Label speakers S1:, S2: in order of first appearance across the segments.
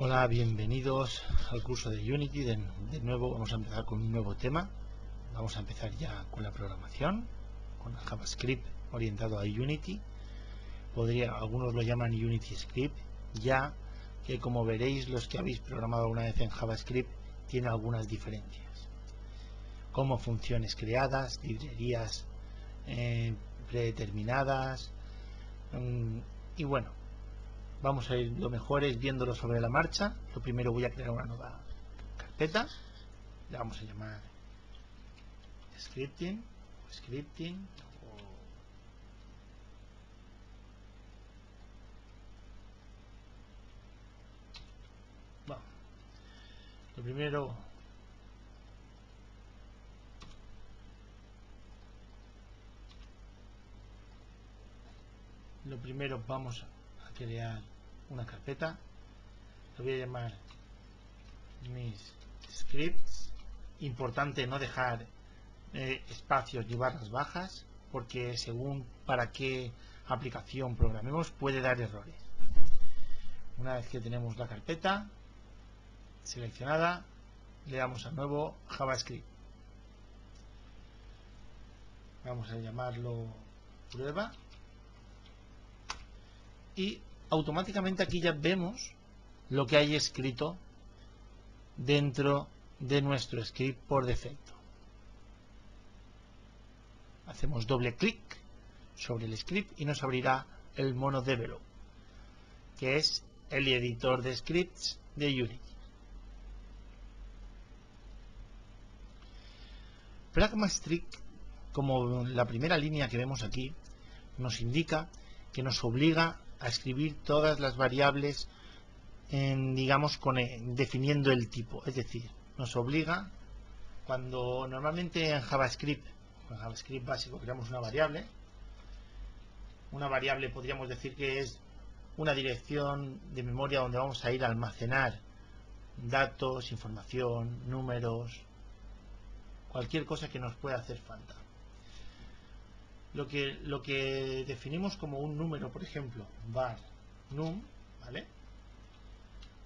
S1: Hola, bienvenidos al curso de Unity. De nuevo vamos a empezar con un nuevo tema. Vamos a empezar ya con la programación, con el JavaScript orientado a Unity. Algunos lo llaman Unity Script, ya que, como veréis, los que habéis programado alguna vez en JavaScript tiene algunas diferencias, como funciones creadas, librerías predeterminadas, y bueno, vamos a ir, lo mejor es viéndolo sobre la marcha. Lo primero, voy a crear una nueva carpeta, le vamos a llamar scripting bueno, lo primero vamos a crear una carpeta, lo voy a llamar mis scripts. Importante no dejar espacios ni barras bajas, porque según para qué aplicación programemos puede dar errores. Una vez que tenemos la carpeta seleccionada, le damos a nuevo JavaScript, vamos a llamarlo prueba, y automáticamente aquí ya vemos lo que hay escrito dentro de nuestro script por defecto. Hacemos doble clic sobre el script y nos abrirá el MonoDevelop, que es el editor de scripts de Unity. Pragmastrict, como la primera línea que vemos aquí, nos indica que nos obliga a escribir todas las variables digamos definiendo el tipo. Es decir, nos obliga, cuando normalmente en JavaScript básico creamos una variable podríamos decir que es una dirección de memoria donde vamos a ir a almacenar datos, información, números, cualquier cosa que nos pueda hacer falta. Lo que definimos como un número, por ejemplo, var num, ¿vale?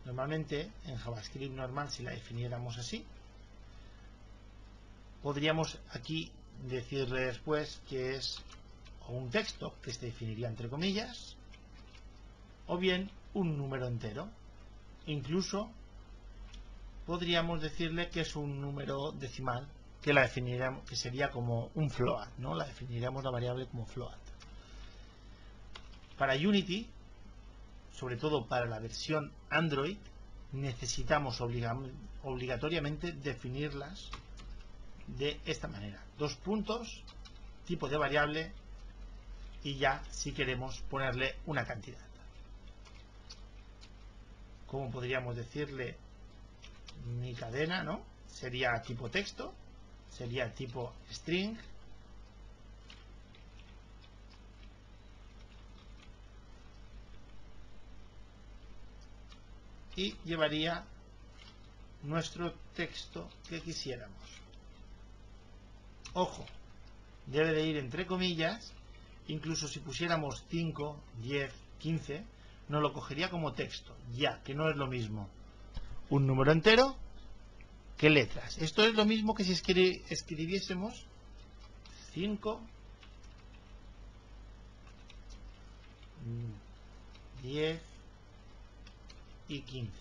S1: Normalmente en JavaScript normal, si la definiéramos así, podríamos aquí decirle después que es o un texto que se definiría entre comillas, o bien un número entero. Incluso podríamos decirle que es un número decimal, que la definiríamos, que sería como un float, ¿no? La definiríamos la variable como float. Para Unity, sobre todo para la versión Android, necesitamos obligatoriamente definirlas de esta manera: dos puntos, tipo de variable, y ya si queremos ponerle una cantidad. Como podríamos decirle mi cadena, ¿no? Sería tipo texto, sería tipo string, y llevaría nuestro texto que quisiéramos. Ojo, debe de ir entre comillas. Incluso si pusiéramos 5, 10, 15, nos lo cogería como texto, ya que no es lo mismo un número entero que letras. Esto es lo mismo que si escribiésemos 5, 10 y 15,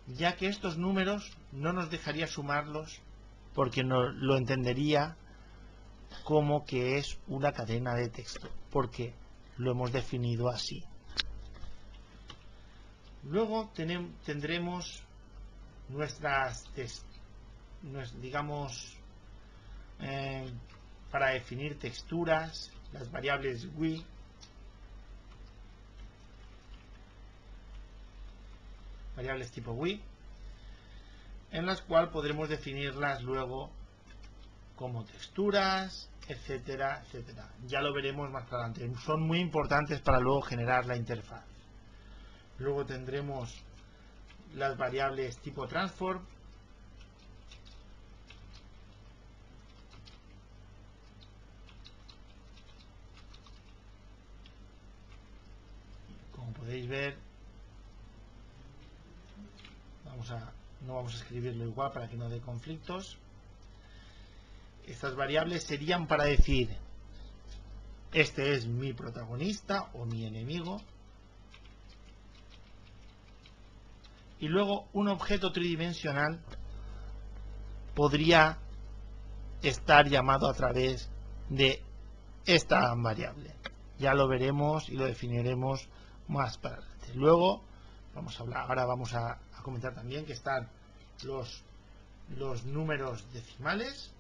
S1: ya que estos números no nos dejaría sumarlos, porque no lo entendería como que es una cadena de texto, porque lo hemos definido así. Luego tendremos digamos, para definir texturas, las variables GUI, variables tipo GUI, en las cuales podremos definirlas luego como texturas, etcétera, etcétera. Ya lo veremos más adelante. Son muy importantes para luego generar la interfaz. Luego tendremos las variables tipo transform, como podéis ver, no vamos a escribirlo igual para que no dé conflictos. Estas variables serían para decir: este es mi protagonista o mi enemigo. Y luego un objeto tridimensional podría estar llamado a través de esta variable. Ya lo veremos y lo definiremos más para adelante. Luego ahora vamos a comentar también que están los números decimales,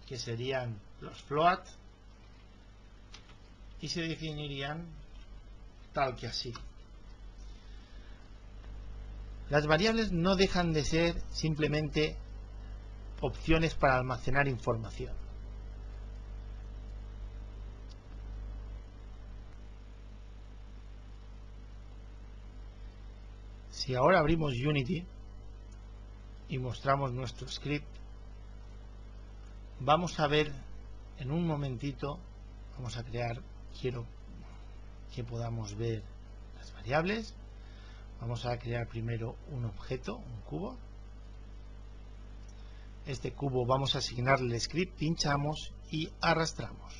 S1: que serían los float, y se definirían tal que así. Las variables no dejan de ser simplemente opciones para almacenar información. Si ahora abrimos Unity y mostramos nuestro script, vamos a ver en un momentito, quiero que podamos ver las variables. Vamos a crear primero un objeto, un cubo. Este cubo vamos a asignarle el script, pinchamos y arrastramos.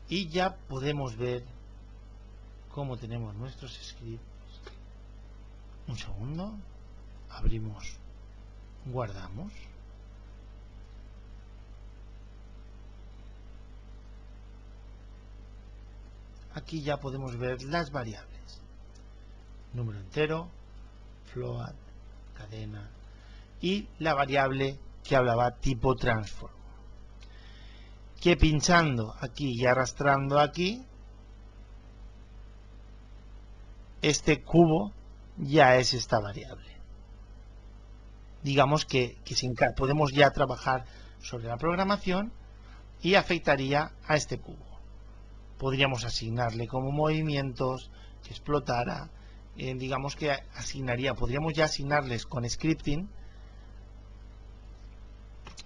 S1: Y ya podemos ver cómo tenemos nuestros scripts. Un segundo, abrimos, guardamos. Aquí ya podemos ver las variables: número entero, float, cadena y la variable que hablaba tipo transform, que pinchando aquí y arrastrando aquí, este cubo ya es esta variable. Digamos que podemos ya trabajar sobre la programación y afectaría a este cubo. Podríamos asignarle como movimientos, que explotara, digamos que podríamos ya asignarles con scripting,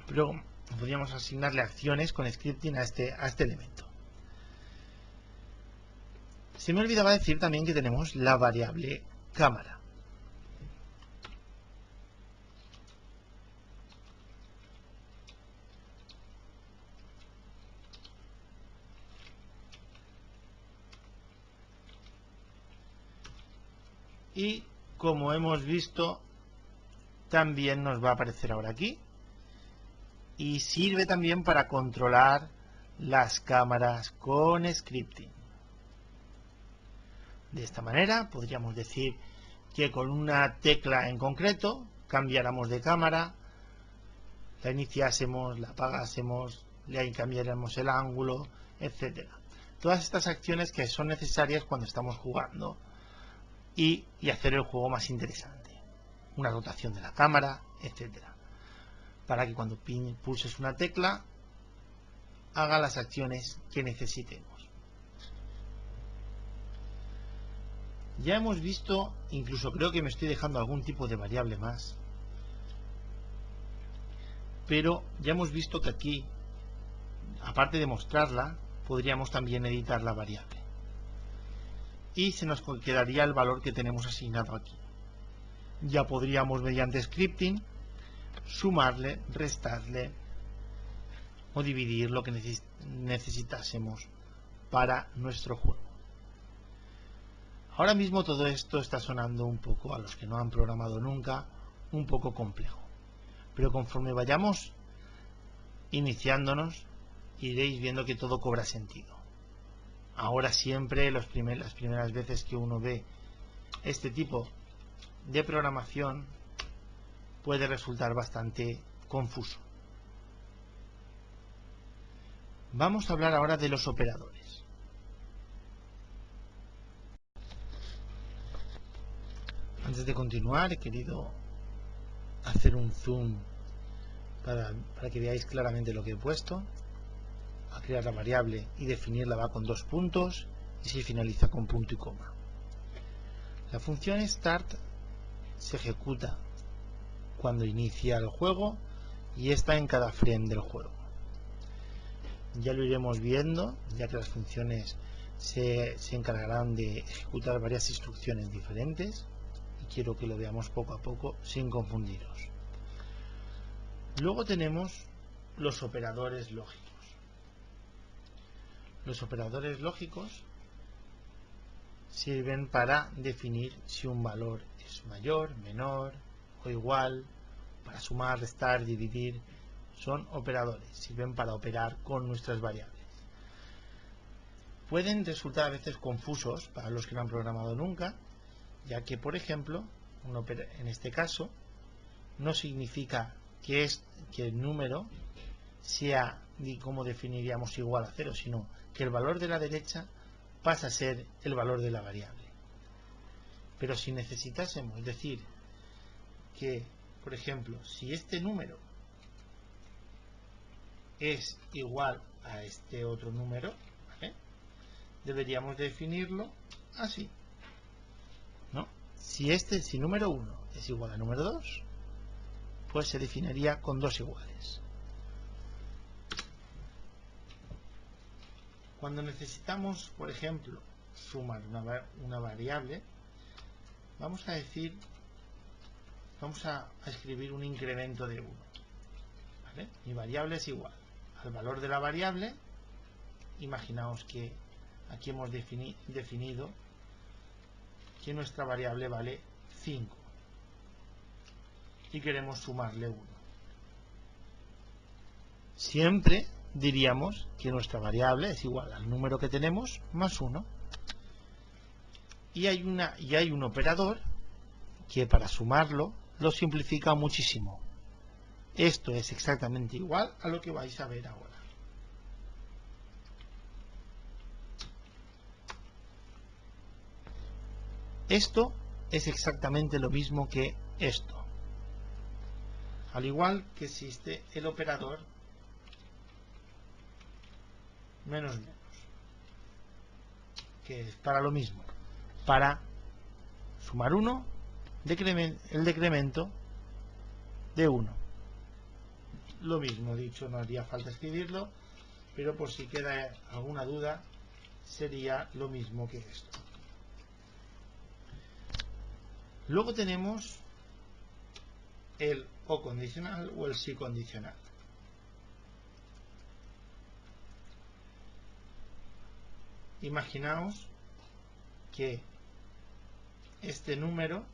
S1: pero podríamos asignarle acciones con scripting a este elemento. Se me olvidaba decir también que tenemos la variable cámara. Y como hemos visto, también nos va a aparecer ahora aquí, y sirve también para controlar las cámaras con scripting. De esta manera podríamos decir que con una tecla en concreto cambiáramos de cámara, la iniciásemos, la apagásemos, le cambiáramos el ángulo, etcétera. Todas estas acciones que son necesarias cuando estamos jugando y hacer el juego más interesante. Una rotación de la cámara, etcétera, para que cuando pulses una tecla haga las acciones que necesitemos. Ya hemos visto, incluso creo que me estoy dejando algún tipo de variable más, pero ya hemos visto que aquí, aparte de mostrarla, podríamos también editar la variable y se nos quedaría el valor que tenemos asignado aquí. Ya podríamos, mediante scripting, sumarle, restarle o dividir lo que necesitásemos para nuestro juego. Ahora mismo todo esto está sonando un poco, a los que no han programado nunca, un poco complejo, pero conforme vayamos iniciándonos iréis viendo que todo cobra sentido. Ahora siempre las primeras veces que uno ve este tipo de programación puede resultar bastante confuso. Vamos a hablar ahora de los operadores. Antes de continuar, he querido hacer un zoom para que veáis claramente lo que he puesto. A crear la variable y definirla va con 2 puntos y se finaliza con punto y coma. La función start se ejecuta cuando inicia el juego y está en cada frame del juego. Ya lo iremos viendo, ya que las funciones se encargarán de ejecutar varias instrucciones diferentes y quiero que lo veamos poco a poco sin confundiros. Luego tenemos los operadores lógicos. Los operadores lógicos sirven para definir si un valor es mayor, menor o igual, para sumar, restar, dividir. Son operadores, sirven para operar con nuestras variables. Pueden resultar a veces confusos para los que no han programado nunca, ya que, por ejemplo, en este caso, no significa que el número sea, ni como definiríamos, igual a 0, sino que el valor de la derecha pasa a ser el valor de la variable. Pero si necesitásemos decir que, por ejemplo, si este número es igual a este otro número, ¿vale?, deberíamos definirlo así, ¿no? Si número 1 es igual a número 2, pues se definiría con dos iguales. Cuando necesitamos, por ejemplo, sumar una variable, vamos a escribir un incremento de 1, ¿vale? Mi variable es igual al valor de la variable. Imaginaos que aquí hemos definido que nuestra variable vale 5 y queremos sumarle 1. Siempre diríamos que nuestra variable es igual al número que tenemos más 1. Y hay un operador que para sumarlo lo simplifica muchísimo. Esto es exactamente igual a lo que vais a ver ahora. Esto es exactamente lo mismo que esto. Al igual que existe el operador menos menos, que es para lo mismo, para sumar 1, el decremento de 1. Lo mismo dicho, no haría falta escribirlo, pero por si queda alguna duda, sería lo mismo que esto. Luego tenemos el o condicional o el si condicional. Imaginaos que este número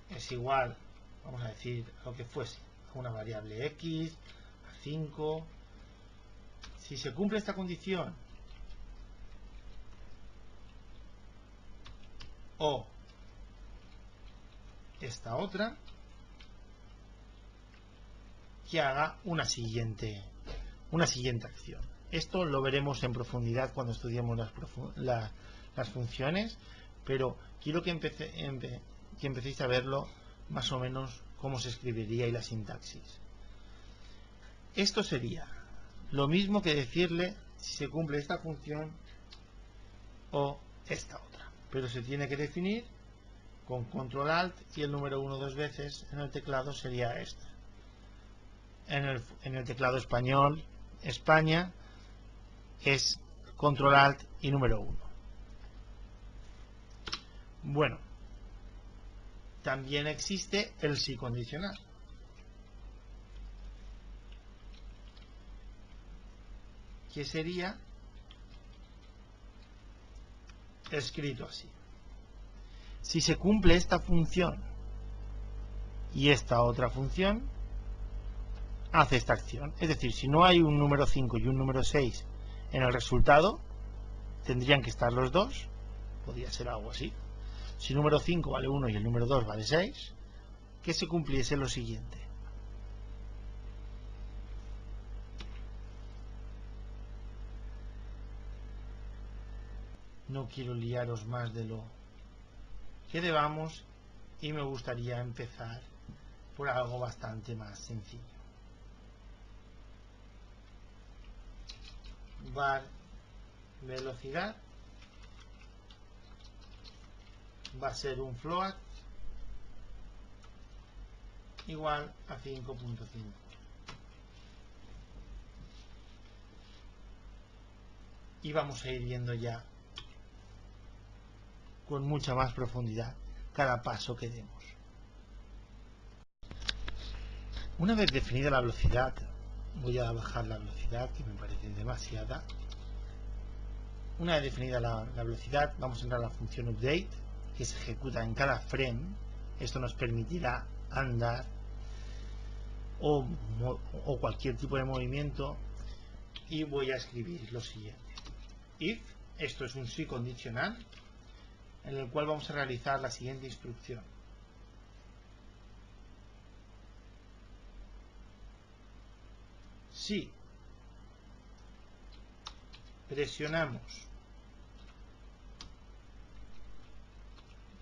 S1: es igual, vamos a decir, a lo que fuese, a una variable x, a 5. Si se cumple esta condición, o esta otra, que haga una siguiente acción. Esto lo veremos en profundidad cuando estudiemos las funciones, pero quiero que empecéis a verlo más o menos cómo se escribiría y la sintaxis. Esto sería lo mismo que decirle si se cumple esta función o esta otra, pero se tiene que definir con control alt y el número 1 dos veces en el teclado sería este. En el teclado español, España, es control alt y número 1. Bueno, también existe el si condicional, que sería escrito así: si se cumple esta función y esta otra función, hace esta acción. Es decir, si no hay un número 5 y un número 6 en el resultado, tendrían que estar los dos. Podría ser algo así. Si el número 5 vale 1 y el número 2 vale 6, que se cumpliese lo siguiente. No quiero liaros más de lo que debamos y me gustaría empezar por algo bastante más sencillo. Var velocidad va a ser un float igual a 5.5. Y vamos a ir viendo ya con mucha más profundidad cada paso que demos. Una vez definida la velocidad, voy a bajar la velocidad, que me parece demasiada. Una vez definida la velocidad, vamos a entrar a la función update, que se ejecuta en cada frame. Esto nos permitirá andar o cualquier tipo de movimiento, y voy a escribir lo siguiente: if, esto es un si condicional, en el cual vamos a realizar la siguiente instrucción: si presionamos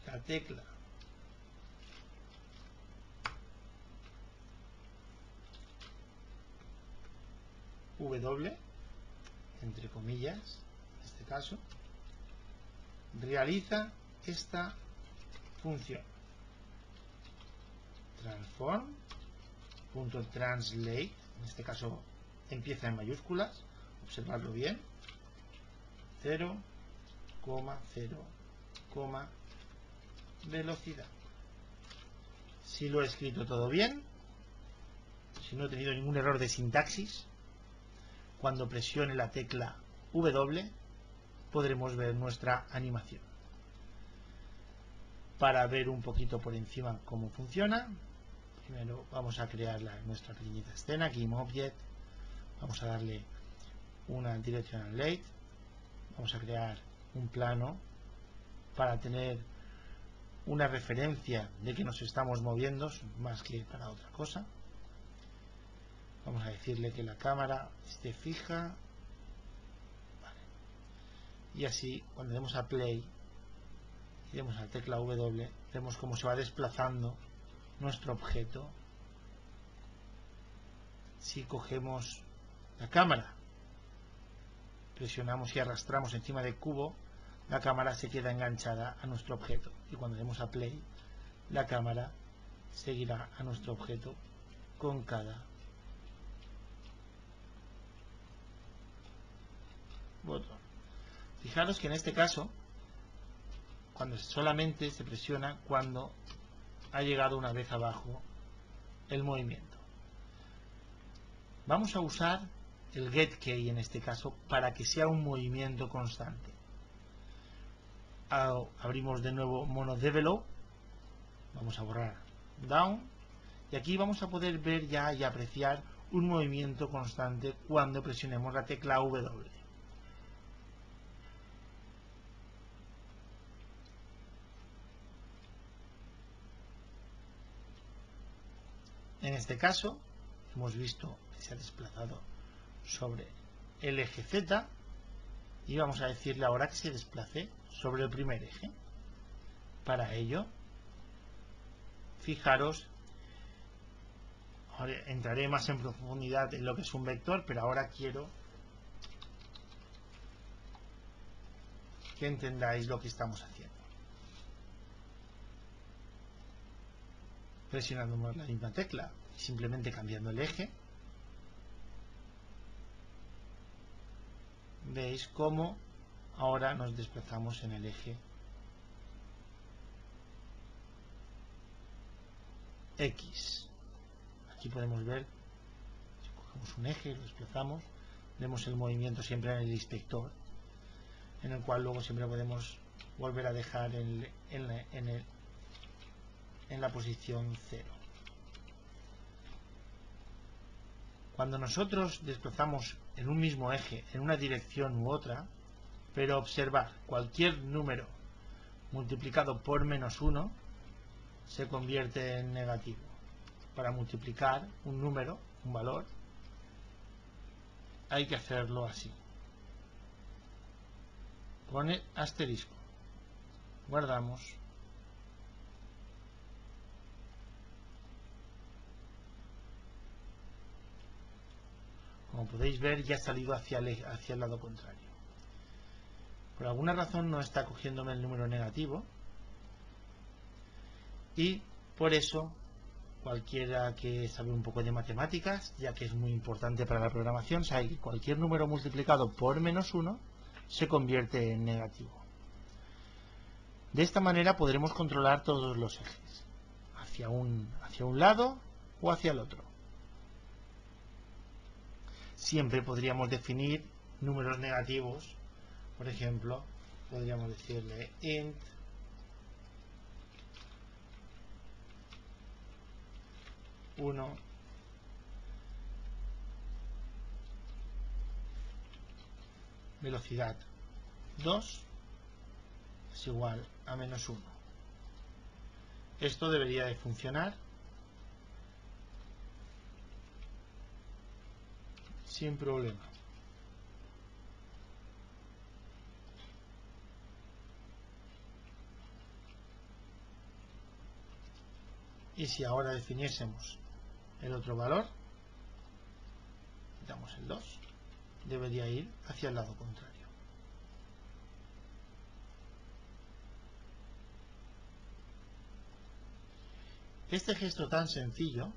S1: la tecla W, entre comillas, en este caso, realiza esta función: transform.translate, en este caso empieza en mayúsculas, observadlo bien, 0,0, velocidad. Si lo he escrito todo bien, si no he tenido ningún error de sintaxis, cuando presione la tecla W podremos ver nuestra animación. Para ver un poquito por encima cómo funciona, primero vamos a crear nuestra pequeñita escena, GameObject, vamos a darle una directional late, vamos a crear un plano para tener una referencia de que nos estamos moviendo más que para otra cosa. Vamos a decirle que la cámara esté fija, vale. Y así cuando demos a play y demos a la tecla W, vemos cómo se va desplazando nuestro objeto. Si cogemos la cámara, presionamos y arrastramos encima del cubo, la cámara se queda enganchada a nuestro objeto, y cuando demos a play, la cámara seguirá a nuestro objeto con cada botón. Fijaros que en este caso, cuando solamente se presiona cuando ha llegado una vez abajo el movimiento. Vamos a usar el getKey en este caso para que sea un movimiento constante. Abrimos de nuevo MonoDevelop, vamos a borrar Down, y aquí vamos a poder ver ya y apreciar un movimiento constante cuando presionemos la tecla W. En este caso hemos visto que se ha desplazado sobre el eje Z, y vamos a decirle ahora que se desplace sobre el primer eje. Para ello, fijaros, ahora entraré más en profundidad en lo que es un vector, pero ahora quiero que entendáis lo que estamos haciendo. Presionando la misma tecla y simplemente cambiando el eje, veis cómo ahora nos desplazamos en el eje X. Aquí podemos ver, si cogemos un eje y lo desplazamos, vemos el movimiento siempre en el inspector, en el cual luego siempre podemos volver a dejar en la posición 0. Cuando nosotros desplazamos en un mismo eje, en una dirección u otra, pero observar cualquier número multiplicado por -1 se convierte en negativo. Para multiplicar un número, un valor, hay que hacerlo así. Pone asterisco. Guardamos. Como podéis ver, ya ha salido hacia el lado contrario. Por alguna razón no está cogiéndome el número negativo, y por eso cualquiera que sabe un poco de matemáticas, ya que es muy importante para la programación, sabe que cualquier número multiplicado por -1 se convierte en negativo. De esta manera podremos controlar todos los ejes, hacia un lado o hacia el otro. Siempre podríamos definir números negativos. Por ejemplo, podríamos decirle int uno velocidad 2 es igual a -1. Esto debería de funcionar sin problema. Y si ahora definiésemos el otro valor, damos el 2, debería ir hacia el lado contrario. Este gesto tan sencillo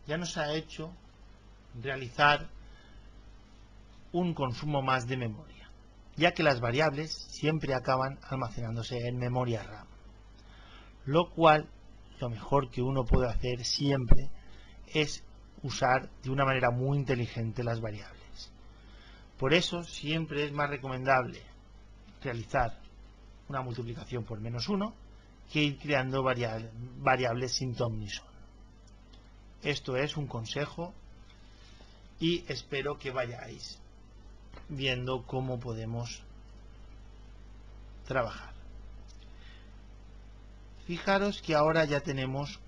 S1: ya nos ha hecho realizar un consumo más de memoria, ya que las variables siempre acaban almacenándose en memoria RAM, lo cual lo mejor que uno puede hacer siempre es usar de una manera muy inteligente las variables. Por eso siempre es más recomendable realizar una multiplicación por -1 que ir creando variables sin ton ni son. Esto es un consejo y espero que vayáis viendo cómo podemos trabajar. Fijaros que ahora ya tenemos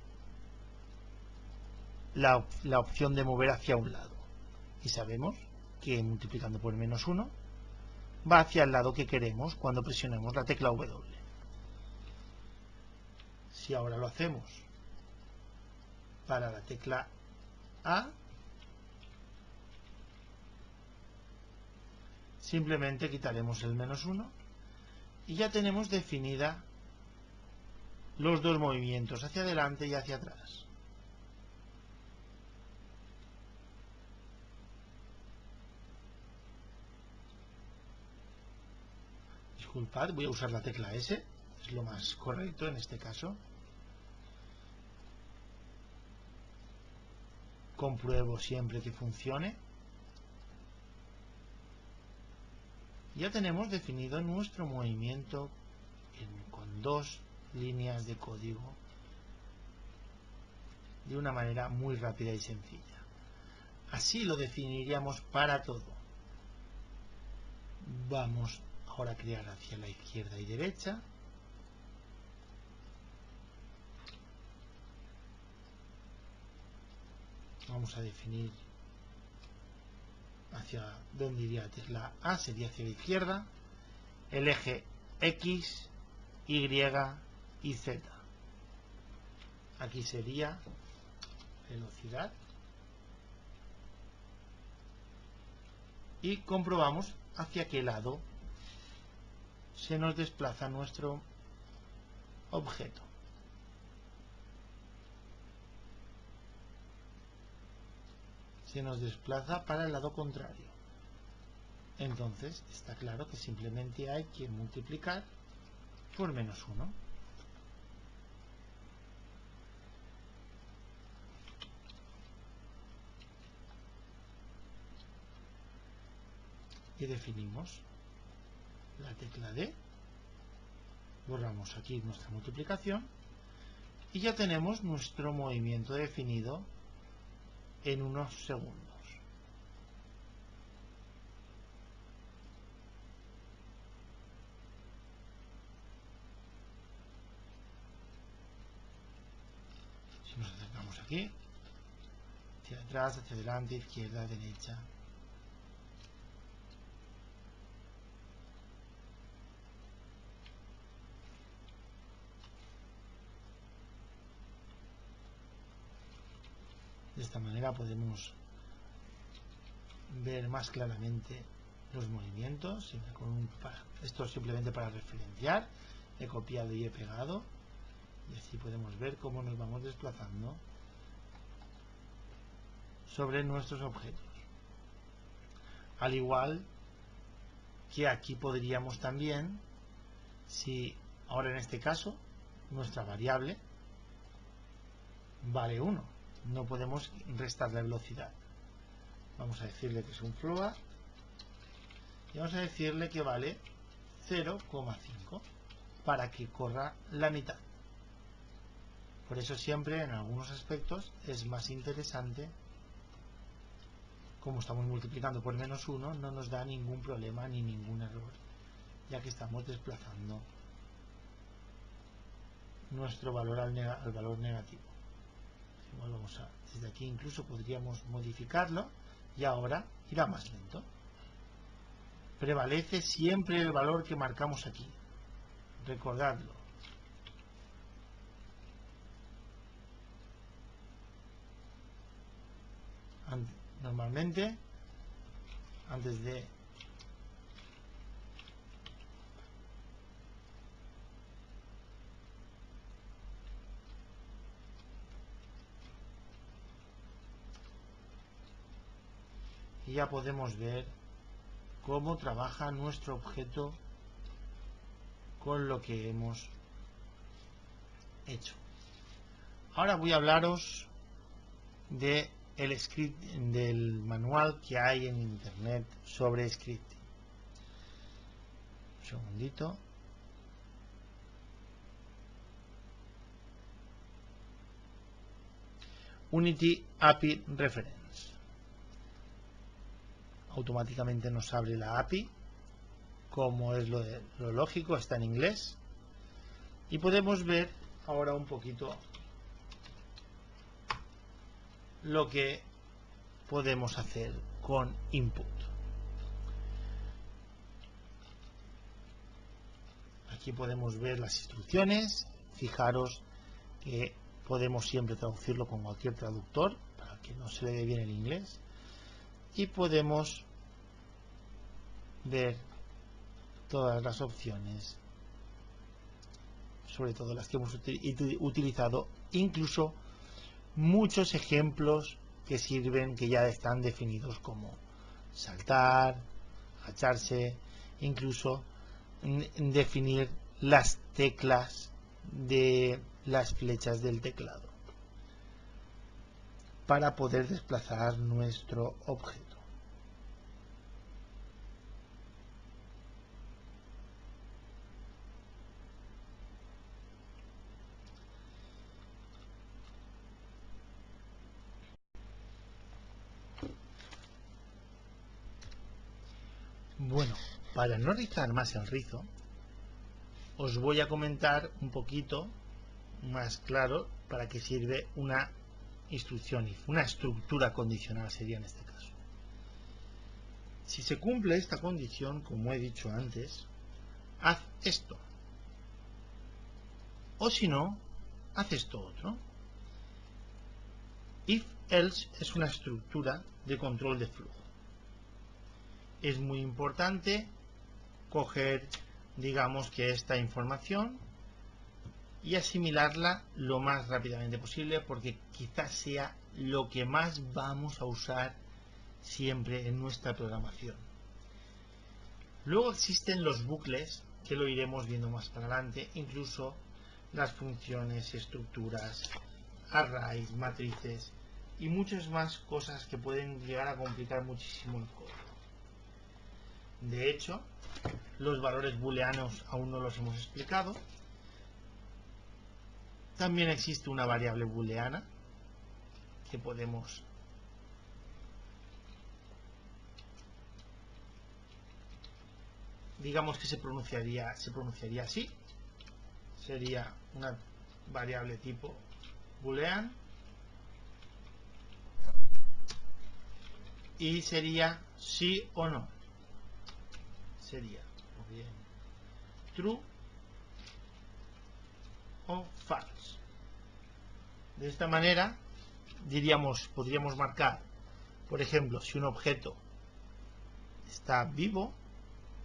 S1: la opción de mover hacia un lado y sabemos que multiplicando por -1 va hacia el lado que queremos cuando presionemos la tecla W. Si ahora lo hacemos para la tecla A, simplemente quitaremos el -1 y ya tenemos definida los dos movimientos, hacia adelante y hacia atrás. Disculpad, voy a usar la tecla S, es lo más correcto en este caso. Compruebo siempre que funcione. Ya tenemos definido nuestro movimiento con dos líneas de código de una manera muy rápida y sencilla. Así lo definiríamos para todo. Vamos ahora a crear hacia la izquierda y derecha. Vamos a definir hacia donde iría la tecla A, sería hacia la izquierda, el eje X, Y y Z. Aquí sería velocidad y comprobamos hacia qué lado se nos desplaza nuestro objeto. Se nos desplaza para el lado contrario. Entonces está claro que simplemente hay que multiplicar por -1. Y definimos la tecla D, borramos aquí nuestra multiplicación y ya tenemos nuestro movimiento definido en unos segundos. Si nos acercamos aquí, hacia atrás, hacia adelante, izquierda, derecha. De esta manera podemos ver más claramente los movimientos. Esto es simplemente para referenciar. He copiado y he pegado y así podemos ver cómo nos vamos desplazando sobre nuestros objetos. Al igual que aquí podríamos también, si Ahora en este caso nuestra variable vale 1, no podemos restar la velocidad. Vamos a decirle que es un float y vamos a decirle que vale 0,5 para que corra la mitad. Por eso siempre en algunos aspectos es más interesante, como estamos multiplicando por -1, no nos da ningún problema ni ningún error, ya que estamos desplazando nuestro valor al valor negativo. Igual desde aquí incluso podríamos modificarlo y ahora irá más lento. Prevalece siempre el valor que marcamos aquí. Recordadlo. Normalmente, antes de y ya podemos ver cómo trabaja nuestro objeto con lo que hemos hecho. Ahora voy a hablaros de el script, del manual que hay en internet sobre scripting. Un segundito. Unity API Reference. Automáticamente nos abre la API, como es lo lógico, está en inglés. Y podemos ver ahora un poquito lo que podemos hacer con input. Aquí podemos ver las instrucciones. Fijaros que podemos siempre traducirlo con cualquier traductor para que no se le dé bien el inglés, y podemos ver todas las opciones, sobre todo las que hemos utilizado, incluso muchos ejemplos que sirven, que ya están definidos, como saltar, agacharse, incluso definir las teclas de las flechas del teclado para poder desplazar nuestro objeto. Bueno, para no rizar más el rizo, os voy a comentar un poquito más claro para qué sirve una instrucción if, una estructura condicional sería en este caso. Si se cumple esta condición, como he dicho antes, haz esto. O si no, haz esto otro. If else es una estructura de control de flujo. Es muy importante coger, digamos, que esta información y asimilarla lo más rápidamente posible, porque quizás sea lo que más vamos a usar siempre en nuestra programación. Luego existen los bucles, que lo iremos viendo más para adelante, incluso las funciones, estructuras, arrays, matrices y muchas más cosas que pueden llegar a complicar muchísimo el código. De hecho, los valores booleanos aún no los hemos explicado. También existe una variable booleana que podemos digamos que se pronunciaría así. Sería una variable tipo boolean y sería sí o no. Sería o bien true o false. De esta manera podríamos marcar, por ejemplo, si un objeto está vivo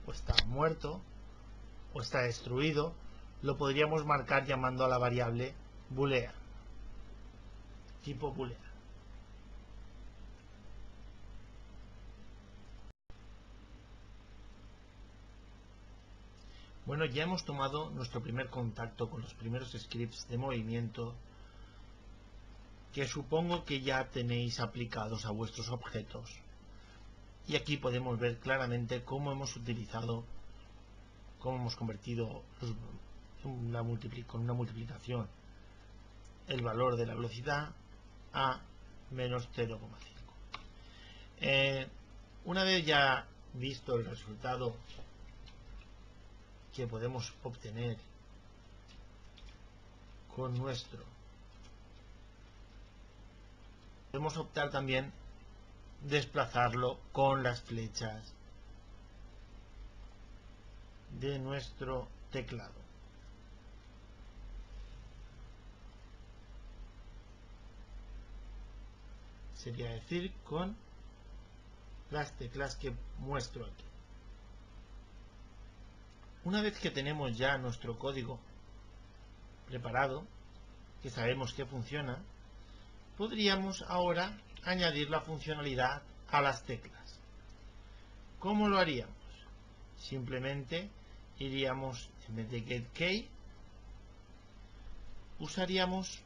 S1: o está muerto o está destruido, lo podríamos marcar llamando a la variable boolean, tipo boolean. Bueno, ya hemos tomado nuestro primer contacto con los primeros scripts de movimiento que supongo que ya tenéis aplicados a vuestros objetos. Y aquí podemos ver claramente cómo hemos utilizado, cómo hemos convertido con una multiplicación el valor de la velocidad a menos 0,5. Una vez ya visto el resultado que podemos obtener con nuestro, podemos optar también desplazarlo con las flechas de nuestro teclado. Sería decir, con las teclas que muestro aquí. Una vez que tenemos ya nuestro código preparado, que sabemos que funciona, podríamos ahora añadir la funcionalidad a las teclas. ¿Cómo lo haríamos? Simplemente iríamos, en vez de getKey, usaríamos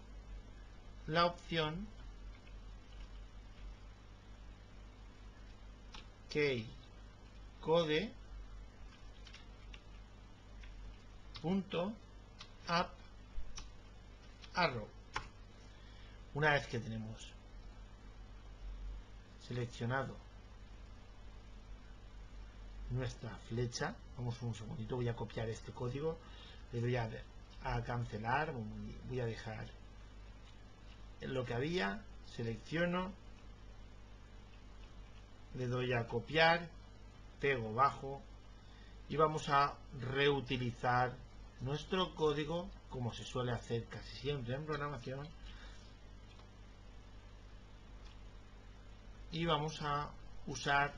S1: la opción keycode.appArrow. Una vez que tenemos seleccionado nuestra flecha, vamos un segundito, voy a copiar este código, le doy a cancelar, voy a dejar lo que había, selecciono, le doy a copiar, pego bajo y vamos a reutilizar nuestro código como se suele hacer casi siempre en programación, y vamos a usar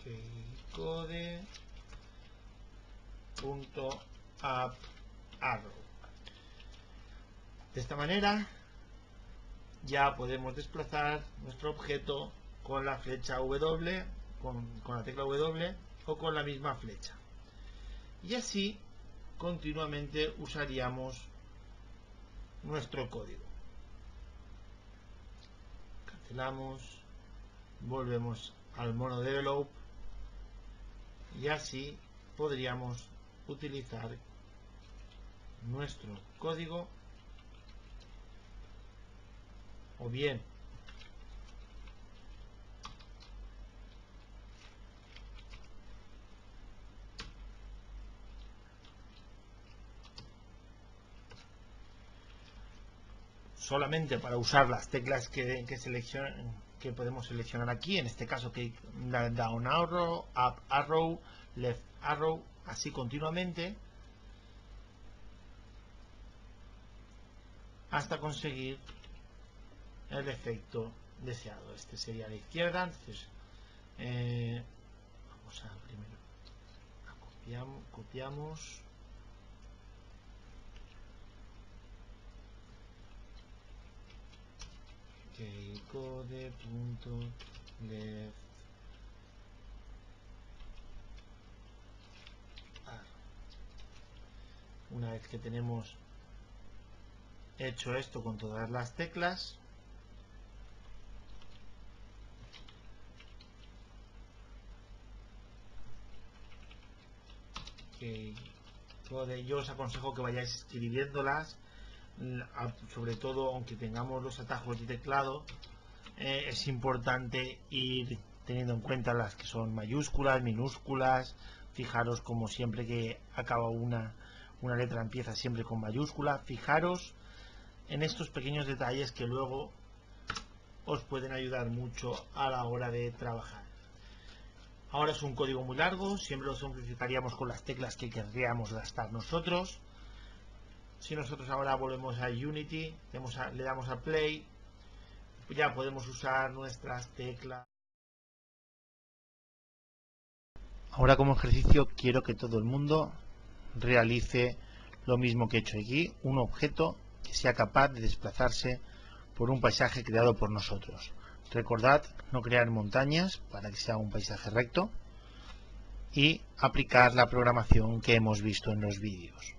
S1: keycode.appArrow. De esta manera ya podemos desplazar nuestro objeto con la flecha W, con la tecla W o con la misma flecha. Y así continuamente usaríamos nuestro código. Cancelamos, volvemos al mono develop y así podríamos utilizar nuestro código, o bien solamente para usar las teclas que podemos seleccionar aquí, en este caso que down arrow, up arrow, left arrow, así continuamente hasta conseguir el efecto deseado. Este sería a la izquierda, entonces vamos a primero copiamos keycode.left arrow. Una vez que tenemos hecho esto con todas las teclas, yo os aconsejo que vayáis escribiéndolas, sobre todo aunque tengamos los atajos de teclado, es importante ir teniendo en cuenta las que son mayúsculas, minúsculas. Fijaros como siempre que acaba una letra empieza siempre con mayúscula. Fijaros en estos pequeños detalles que luego os pueden ayudar mucho a la hora de trabajar. Ahora es un código muy largo, siempre lo simplificaríamos con las teclas que querríamos gastar nosotros. Si nosotros ahora volvemos a Unity, le damos a Play, ya podemos usar nuestras teclas. Ahora como ejercicio quiero que todo el mundo realice lo mismo que he hecho aquí, un objeto que sea capaz de desplazarse por un paisaje creado por nosotros. Recordad no crear montañas para que sea un paisaje recto y aplicar la programación que hemos visto en los vídeos.